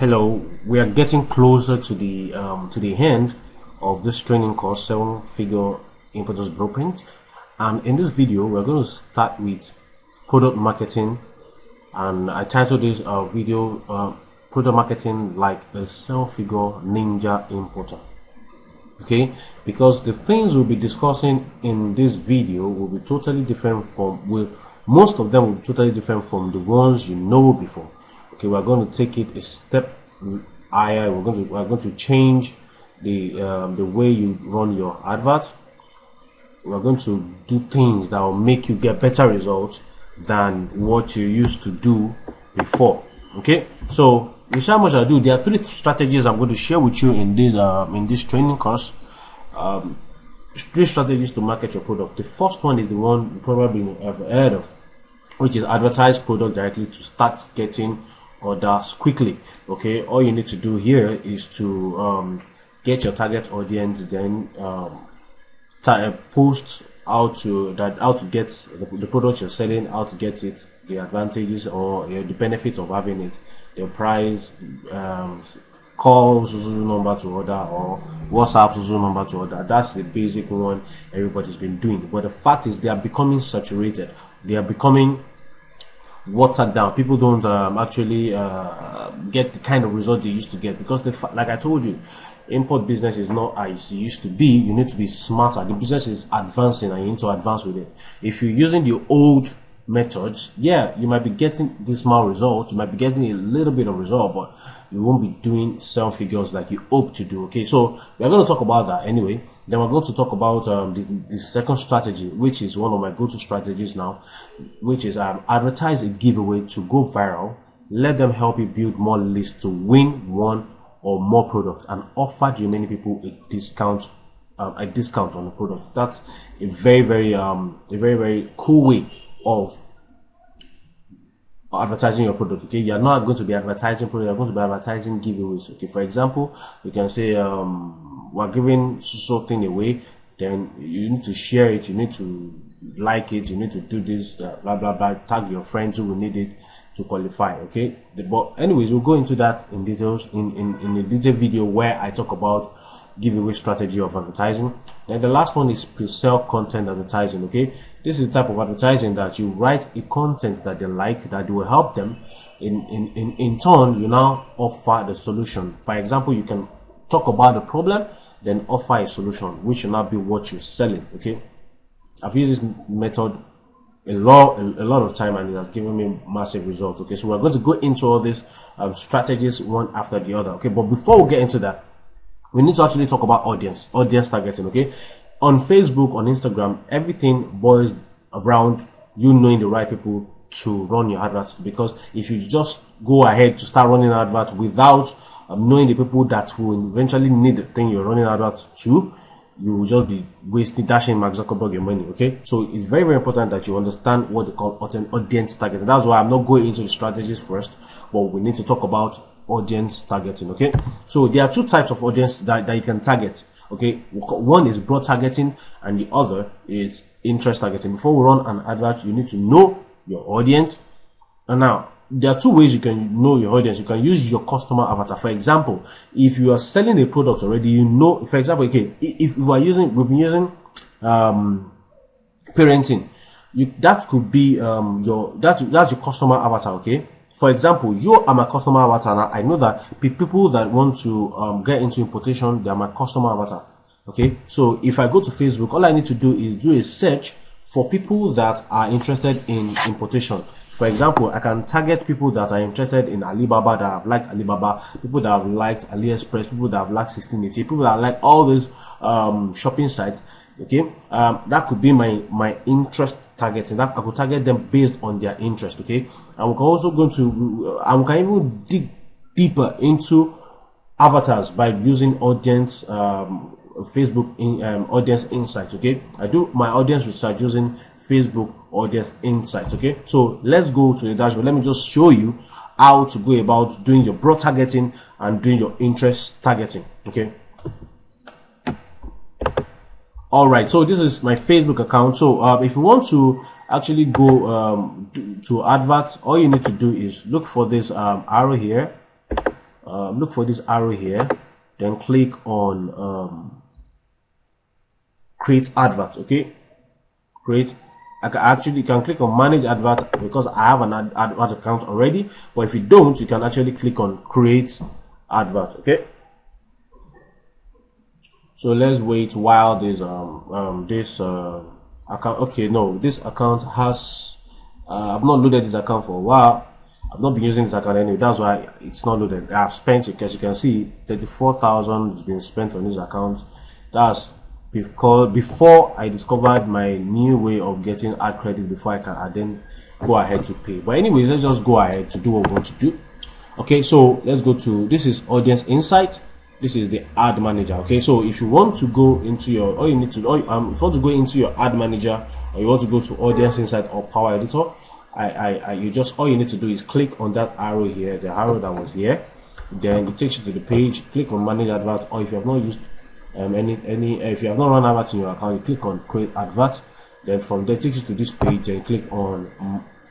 Hello, we are getting closer to the end of this training course, 7-figure importers blueprint. And in this video, we're going to start with product marketing, and I titled this video product marketing like a 7-figure ninja importer. Okay, because the things we'll be discussing in this video will be totally different from most of them will be totally different from the ones you know before. Okay, we're going to take it a step higher. We're going to change the way you run your advert. We're going to do things that will make you get better results than what you used to do before. Okay, so without much ado, there are 3 strategies I'm going to share with you in this training course. 3 strategies to market your product. The first one is the one you probably have heard of, which is advertise product directly to start getting orders quickly. Okay, all you need to do here is to get your target audience, then post how to get the product you're selling, how to get it, the advantages or the benefits of having it, the price, call Suzuki number to order, or WhatsApp Suzuki number to order. That's the basic one everybody's been doing. But the fact is, they are becoming saturated. They are becoming watered down. People don't actually get the kind of result they used to get, because like I told you, import business is not as it used to be. You need to be smarter. The business is advancing and you need to advance with it. If you're using the old methods, yeah, you might be getting this small result, you might be getting a little bit of result, but you won't be doing 7 figures like you hope to do. Okay, so we're going to talk about that anyway. Then we're going to talk about the second strategy, which is one of my go-to strategies now, which is advertise a giveaway to go viral. Let them help you build more lists to win one or more products, and offer the remaining people a discount on the product. That's a very cool way of advertising your product. Okay, you're not going to be advertising product, you're going to be advertising giveaways. Okay, for example, you can say we're giving something away, then you need to share it, you need to like it, you need to do this, blah blah blah, tag your friends who will need it to qualify. Okay, but anyways, we'll go into that in details in a detailed video where I talk about giveaway strategy of advertising. Then the last one is pre-sale content advertising. Okay, this is the type of advertising that you write a content that they like, that will help them. In turn, you now offer the solution. For example, you can talk about the problem, then offer a solution, which will not be what you're selling. Okay, I've used this method a lot of time, and it has given me massive results. Okay, so we're going to go into all these strategies one after the other. Okay, but before we get into that, we need to actually talk about audience targeting. Okay, on Facebook, on Instagram, everything boils around you knowing the right people to run your adverts, because if you just go ahead to start running adverts without knowing the people that will eventually need the thing you're running adverts to, you will just be dashing Mark Zuckerberg your money. Okay, so it's very important that you understand what they call audience targeting. That's why I'm not going into the strategies first, but we need to talk about audience targeting. Okay, so there are 2 types of audience that you can target. Okay, one is broad targeting and the other is interest targeting. Before we run an advert, you need to know your audience. And now there are 2 ways you can know your audience. You can use your customer avatar. For example, if you are selling a product already, you know, for example, okay, if we've been using parenting, that could be that's your customer avatar. Okay, for example, you are my customer avatar. Now I know that people that want to get into importation, they are my customer avatar. Okay, so if I go to Facebook, all I need to do is do a search for people that are interested in importation. For example, I can target people that are interested in Alibaba, that have liked Alibaba, people that have liked AliExpress, people that have liked 1680, people that like all these shopping sites. Okay, that could be my interest targeting. That I could target them based on their interest. Okay, and we can also go to we can even dig deeper into avatars by using audience Facebook audience insights. Okay, I do my audience research using Facebook audience insights. Okay, so let's go to the dashboard. Let me just show you how to go about doing your broad targeting and doing your interest targeting. Okay, all right, so this is my Facebook account. So if you want to actually go to adverts, all you need to do is look for this arrow here. look for this arrow here, then click on create advert. Okay, create. You can click on manage advert because I have an advert account already, but if you don't, you can actually click on create advert. Okay, so let's wait while this account. Okay, no, this account has I've not loaded this account for a while. I've not been using this account anyway, that's why it's not loaded. I've spent, as you can see, 34,000 has been spent on this account. That's because before I discovered my new way of getting ad credit before I then go ahead to pay. But anyways, let's just go ahead to do what we want to do. Okay, so let's go to, this is Audience Insight. This is the ad manager. Okay, so if you want to go into your, if you want to go into your ad manager, or you want to go to Audience Insight or Power Editor, you just, all you need to do is click on that arrow here, the arrow that was here, then it takes you to the page. Click on manage advert, or if you have not used if you have not run advert in your account, you click on create advert. Then from there it takes you to this page, and click on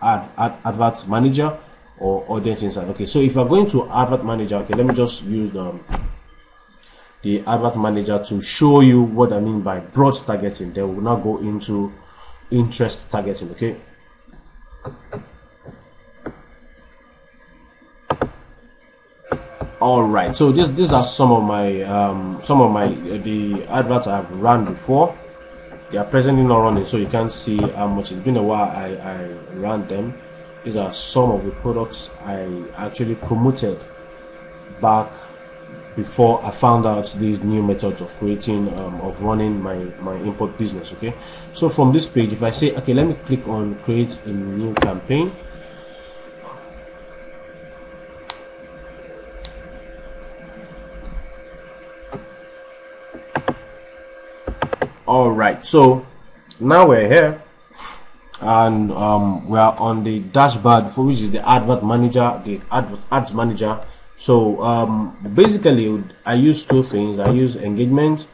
advert manager or Audience Insight. Okay, so if you are going to advert manager, okay, let me just use the advert manager to show you what I mean by broad targeting. Then we'll now go into interest targeting. Okay, all right, so these are some of my the adverts I've run before. They are presently not running, so you can't see how much. It's been a while I ran them. These are some of the products I actually promoted back before I found out these new methods of creating of running my import business. Okay, so from this page, if I say, okay, let me click on create a new campaign, all right, so now we're here, and we are on the dashboard, for which is the advert manager, the ads manager. So basically I use two things. I use engagement,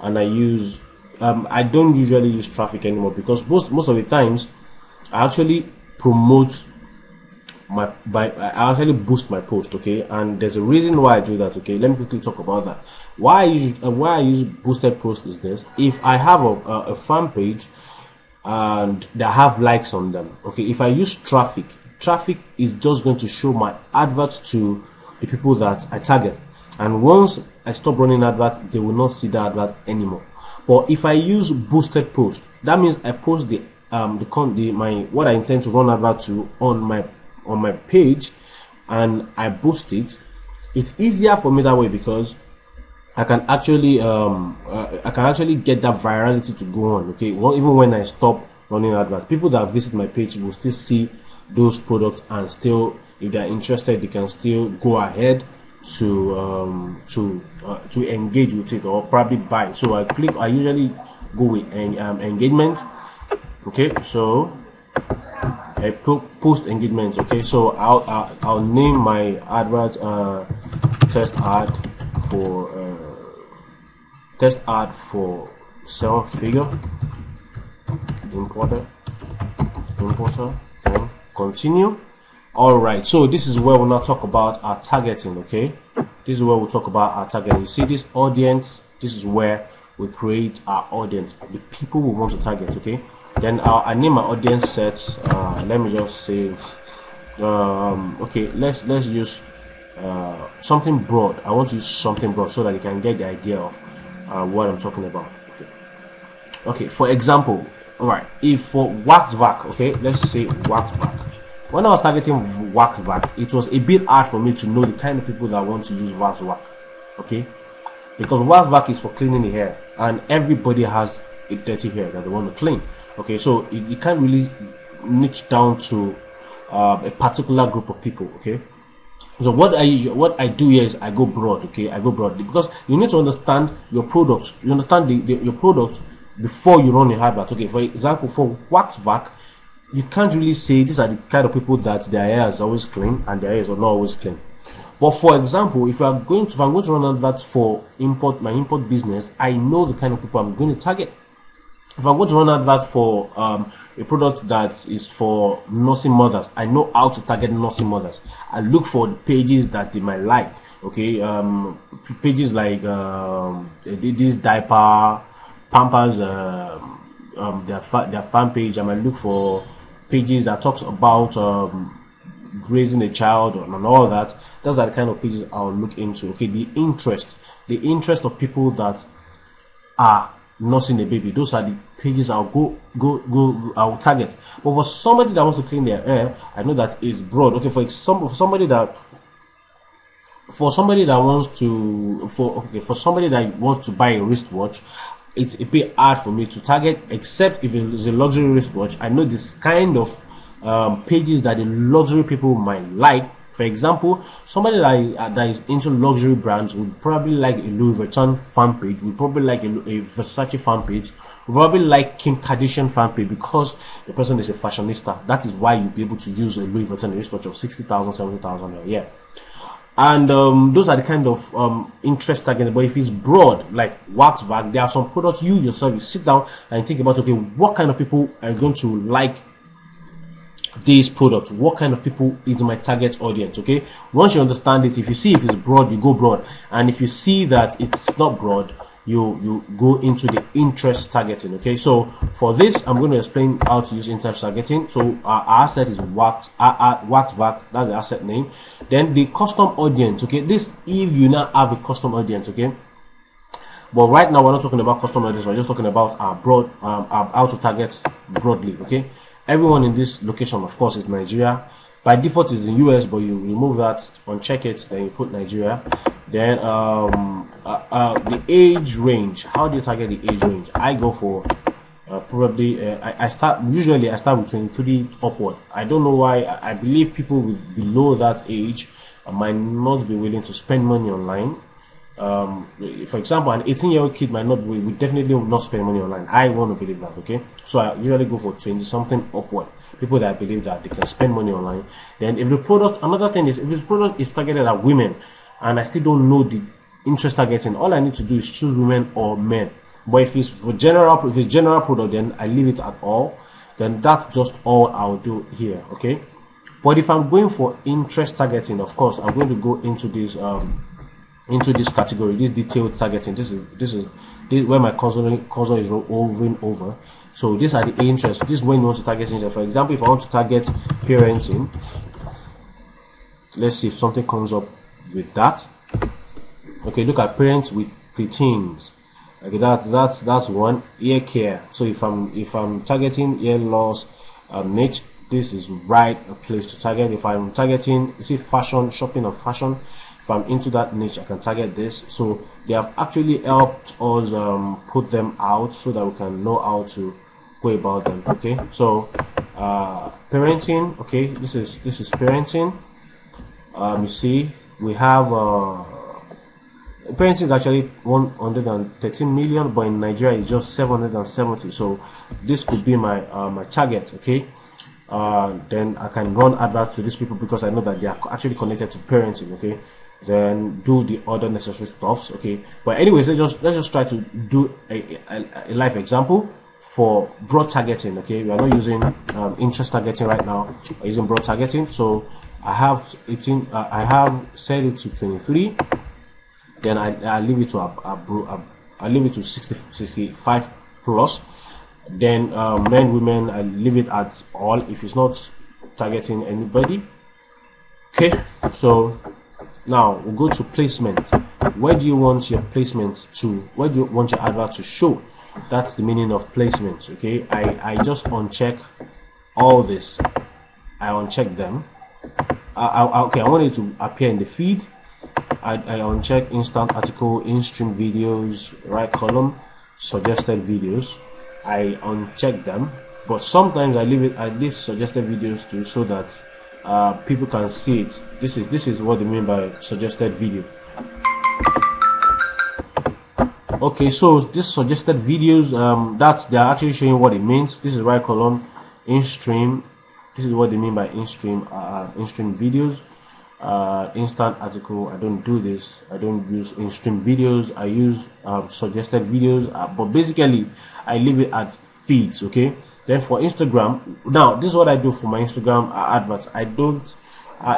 and I use I don't usually use traffic anymore, because most of the times I actually promote I actually boost my post. Okay, and there's a reason why I do that. Okay, let me quickly talk about that. Why I use boosted post is this: if I have a fan page and they have likes on them, okay, if I use traffic is just going to show my adverts to the people that I target, and once I stop running adverts, they will not see the advert anymore. But if I use boosted post, that means I post what I intend to run advert to on my page, and I boost it. It's easier for me that way, because I can actually get that virality to go on. Okay, well, even when I stop running adverts, people that visit my page will still see those products, and still, if they're interested, they can still go ahead to engage with it, or probably buy. So I usually go with engagement. Okay, so I post engagement. Okay, so I'll name my advert test ad for 7-figure importer, then continue. All right, so this is where we'll now talk about our targeting. Okay, this is where we'll talk about our targeting. You see this audience, this is where we create our audience, the people we want to target. Okay, then I name my audience set. Let me just say okay, let's use something broad. I want to use something broad so that you can get the idea of what I'm talking about. Okay, for example, all right, if for WaxVac, okay, let's say WaxVac. When I was targeting WaxVac, it was a bit hard for me to know the kind of people that want to use WaxVac. Okay, because WaxVac is for cleaning the hair, and everybody has a dirty hair that they want to clean. Okay, so you can't really niche down to a particular group of people. Okay, so what I do here is I go broad. Okay, I go broad because you need to understand your product. You understand your product before you run a advert. Okay, for example, for WaxVac, you can't really say these are the kind of people that their hair is always clean and their hair is not always clean. But for example, if I'm going to run adverts for my import business, I know the kind of people I'm going to target. If I'm going to run advert for a product that is for nursing mothers, I know how to target nursing mothers. I look for pages that they might like. Okay, pages like this diaper, Pampers, their fan page. I might look for pages that talks about raising a child and all that. Those are the kind of pages I'll look into. Okay, the interest of people that are nursing a baby. Those are the pages I'll I'll target. But for somebody that wants to clean their hair, I know that is broad. Okay, for somebody that wants to buy a wristwatch, it's a bit hard for me to target, except if it is a luxury wristwatch. I know this kind of pages that the luxury people might like. For example, somebody that is into luxury brands would probably like a Louis Vuitton fan page, would probably like a Versace fan page, would probably like Kim Kardashian fan page, because the person is a fashionista. That is why you'll be able to use a Louis Vuitton wristwatch of 60,000, 70,000 a year. And those are the kind of interest targeted. But if it's broad, like wax vac, there are some products you yourself, you sit down and think about, okay, what kind of people are going to like this product? What kind of people is my target audience? Okay, once you understand it, if you see if it's broad, you go broad, and if you see that it's not broad, you go into the interest targeting. Okay, so for this, I'm going to explain how to use interest targeting. So our asset is wax vac, that's the asset name. Then the custom audience. Okay, this if you now have a custom audience. Okay, but right now we're not talking about custom audience, we're just talking about our broad how to target broadly. Okay, everyone in this location, of course, is Nigeria. By default is in US, but you remove that, uncheck it, then you put Nigeria. Then the age range. How do you target the age range? I go for probably I start with 23 upward. I don't know why. I believe people with below that age might not be willing to spend money online. For example, an 18-year-old kid might not would definitely not spend money online. I want to believe that. Okay, so I usually go for 20 something upward. People that believe that they can spend money online. Then if the product, another thing is, if this product is targeted at women and I still don't know the interest targeting, all I need to do is choose women or men. But if it's general product, then I leave it at all. Then that's just all I'll do here. Okay, but if I'm going for interest targeting, of course I'm going to go into this category, this detailed targeting. This is where my cursor is hovering over. So these are the interests. This is when you want to target interest. For example, if I want to target parenting, let's see if something comes up with that. Okay, look at parents with preteens. Okay, that's one. Ear care. So if I'm targeting ear loss niche, this is right a place to target. If I'm targeting, you see, fashion, shopping and fashion, if I'm into that niche, I can target this. So they have actually helped us put them out so that we can know how to go about them. Okay, so parenting. Okay, this is parenting. You see, we have parenting is actually 113 million, but in Nigeria it's just 770. So this could be my my target. Okay, then I can run adverts to these people because I know that they are actually connected to parenting. Okay, then do the other necessary stuffs. Okay, but anyways, let's just try to do a live example for broad targeting. Okay, we are not using interest targeting right now, we're using broad targeting. So I have 18, I have set it to 23, then I leave it to I leave it to 65 plus. Then men, women, I leave it at all if it's not targeting anybody. Okay, so now we'll go to placement. Where do you want your placement to? Where do you want your advert to show? That's the meaning of placement. Okay, I just uncheck all this. I uncheck them. Okay, I want it to appear in the feed. I uncheck instant article, in-stream videos, right column, suggested videos. I uncheck them, but sometimes I leave suggested videos too, so that people can see it. This is what they mean by suggested video. Okay, so this suggested videos, they're actually showing what it means. This is right column, in-stream. This is what they mean by in-stream videos. Instant article, I don't do this. I don't use in-stream videos. I use suggested videos, but basically I leave it at feeds. Okay, then for Instagram, now this is what I do for my Instagram adverts.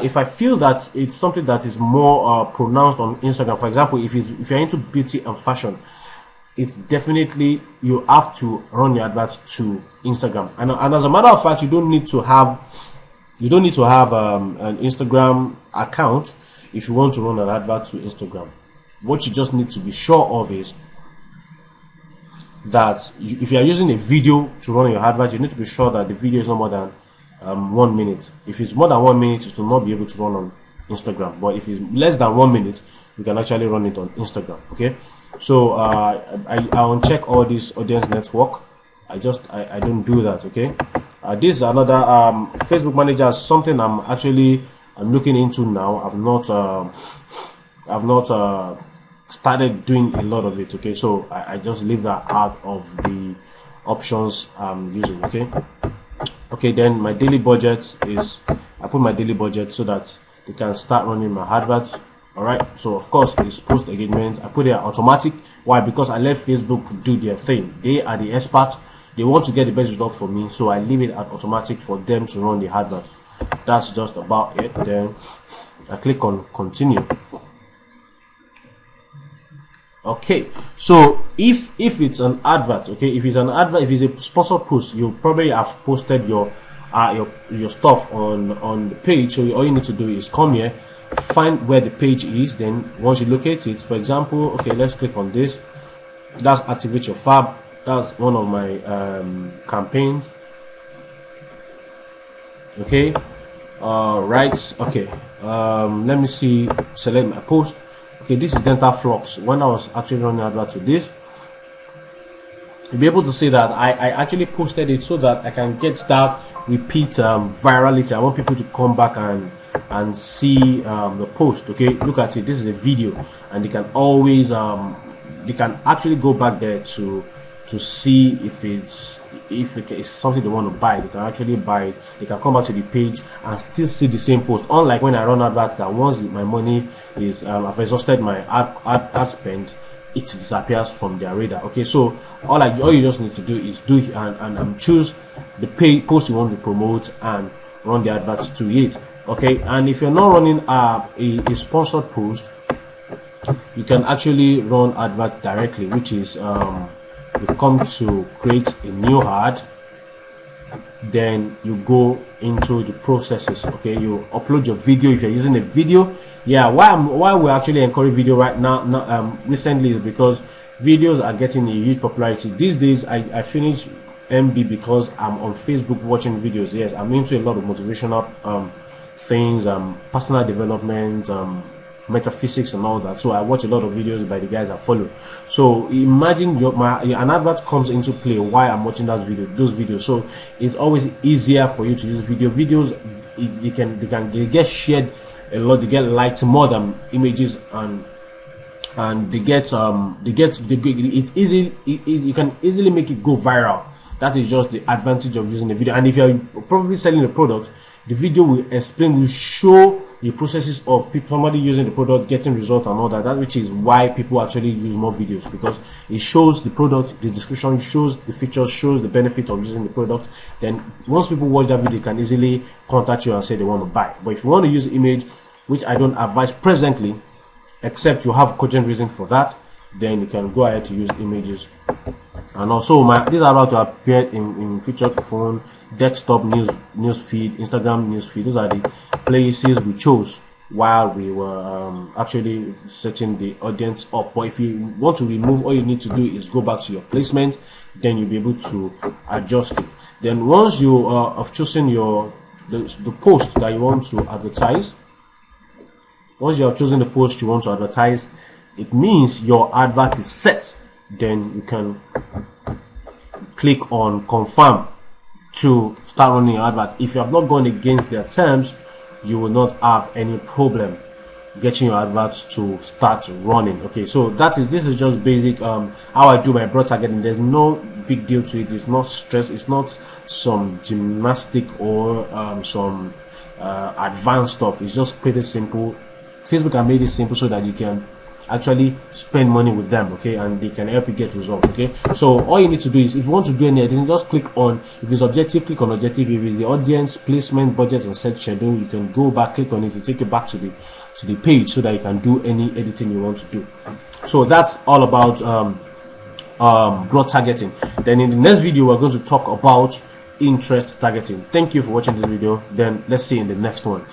if I feel that it's something that is more pronounced on Instagram, for example, if you're into beauty and fashion, it's definitely you have to run your adverts to Instagram. And as a matter of fact, you don't need to have an Instagram account if you want to run an advert to Instagram. What you just need to be sure of is that if you are using a video to run your advert, you need to be sure that the video is not more than 1 minute. If it's more than 1 minute, it will not be able to run on Instagram. But if it's less than 1 minute, you can actually run it on Instagram. Okay, so I uncheck all this audience network. I don't do that. Okay, this is another Facebook Manager, something I'm looking into now. I've not started doing a lot of it. Okay, so I just leave that out of the options I'm using. Okay, then my daily budget is, I put my daily budget so that they can start running my adverts. All right, so of course it's post engagement. I put it at automatic. Why? Because I let Facebook do their thing. They are the expert. They want to get the best result for me, so I leave it at automatic for them to run the advert. That's just about it. Then I click on continue. Okay, so if it's an advert, okay, if it's a sponsored post, you probably have posted your stuff on the page. So all you need to do is come here, find where the page is. Then once you locate it, for example, okay, let's click on this. That's activate your fab. That's one of my campaigns. Okay, right. Okay, let me see. Select my post. Okay, this is Dental Flux. When I was actually running advert to this, you'll be able to see that I actually posted it so that I can get that repeat virality. I want people to come back and see the post. Okay, look at it. This is a video, and they can always they can actually go back there to see if it's something they want to buy. They can actually buy it. They can come back to the page and still see the same post. Unlike when I run adverts that once my money is I've exhausted my ad spend, it disappears from their radar. Okay, so all you just need to do is choose the post you want to promote and run the adverts to it. Okay, and if you're not running a sponsored post, you can actually run adverts directly, which is you come to create a new ad, then you go into the processes. Okay, you upload your video if you're using a video. Yeah, why we actually encourage video right now recently is because videos are getting a huge popularity these days. I finished MB because I'm on Facebook watching videos. Yes, I'm into a lot of motivational things, personal development, metaphysics and all that. So I watch a lot of videos by the guys I follow. So imagine an advert comes into play while I'm watching those videos. So it's always easier for you to use videos. They get shared a lot. They get liked more than images, and it's easy. You can easily make it go viral. That is just the advantage of using the video. And if you're probably selling a product, the video will show the processes of somebody using the product, getting results and all that. Which is why people actually use more videos, because it shows the product, the description, shows the features, shows the benefit of using the product. Then once people watch that video, they can easily contact you and say they want to buy. But if you want to use image, which I don't advise presently, except you have cogent reason for that, then you can go ahead to use images. And also these are about to appear in featured phone, desktop news feed, Instagram news feed. Those are the places we chose while we were actually setting the audience up. But if you want to remove, all you need to do is go back to your placement, then you'll be able to adjust it. Then once you have chosen the post that you want to advertise, once you have chosen the post you want to advertise, it means your advert is set. Then you can click on confirm to start running your advert. If you have not gone against their terms, you will not have any problem getting your adverts to start running. Okay, so this is just basic how I do my broad targeting. There's no big deal to it. It's not stress. It's not some gymnastic or some advanced stuff. It's just pretty simple. Facebook has made it simple so that you can actually spend money with them, okay, and they can help you get results, okay. So all you need to do is, if you want to do any editing, just click on, if it's objective, click on objective. If it's the audience, placement, budget, and set schedule, you can go back, click on it to take you back to the page so that you can do any editing you want to do. So that's all about broad targeting. Then in the next video, we're going to talk about interest targeting. Thank you for watching this video. Then let's see you in the next one.